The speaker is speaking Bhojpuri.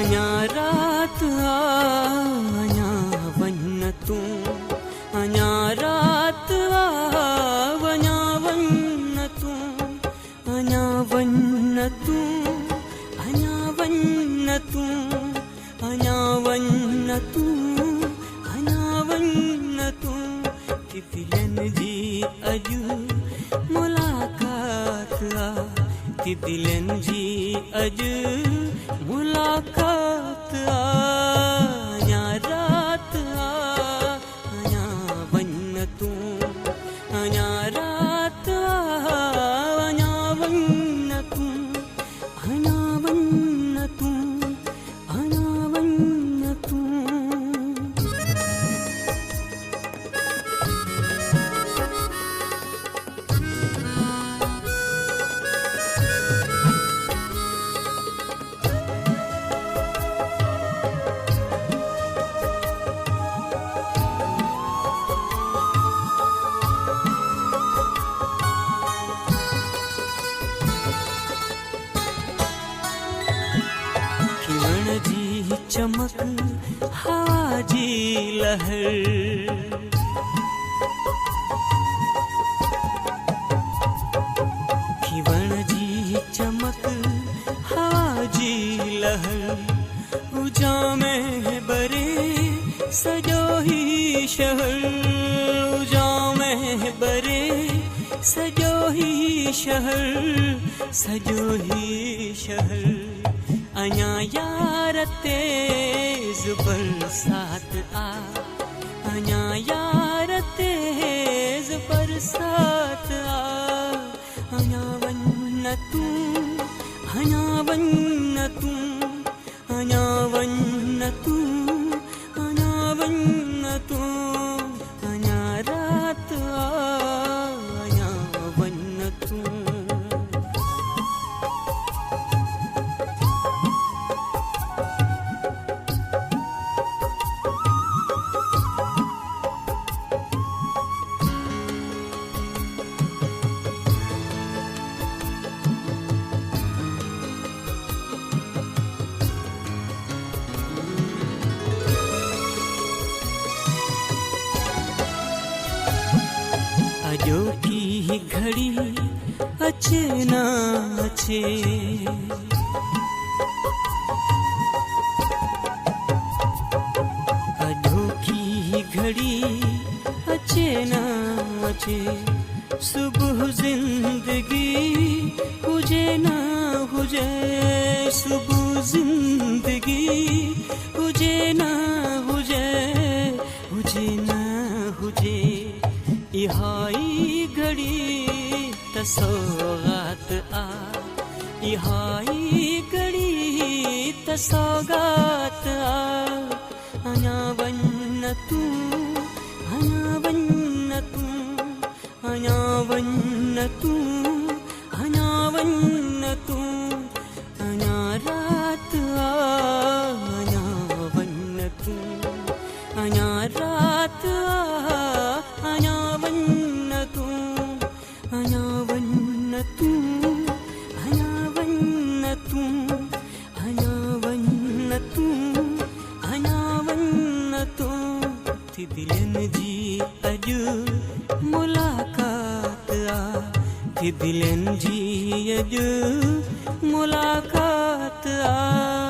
अञा रात अञा वञ तूं अञा रात अञा वञ तूं अञा वञ तूं अञा वञ तूं अञा वञ तूं अञा वञ तूं कि दिलनि जी अॼु मुलाक़ात आ कि दिलनि जी अॼु मुलाक़ात आ अञा रात अञा वञ तूं अञा रात अञा वञ तूं अञा वञ तूं अञा वञ तूं। खिलण जी चमक हवा जी लहर खिलण जी चमक हवा जी लहर उजामे बरे सजो ही शहर उजामे बरे सजो ही शहर सजो ही शहर अञा यार तेज बरसात आ अञा यार तेज बरसात आ अञा वञ तूं अञा वञ तूं अञा वञ तूं अञा वञ तूं अञा रात अञा वञ तूं। अजो की घड़ी अच्छे ना अच्छे अजो की घड़ी अच्छे ना अच्छे सुबह जिंदगी हुजे ना हुजे सुबह जिंदगी हुजे ना हुजे हुजे ना हुजे इहाई घड़ी तसौगात आ इहाई घड़ी तसौगात आ अञा वञ तूं अञा वञ तूं अञा वञ तूं अञा वञ तूं अञा रात अञा वञ तूं अञा रात अञा वञ तूं अञा वञ तूं अञा वञ तूं अञा वञ तूं अञा वञ तूं थी दिलनि जी अॼु मुलाक़ात आ थी दिलनि जी अॼु मुलाक़ात आ।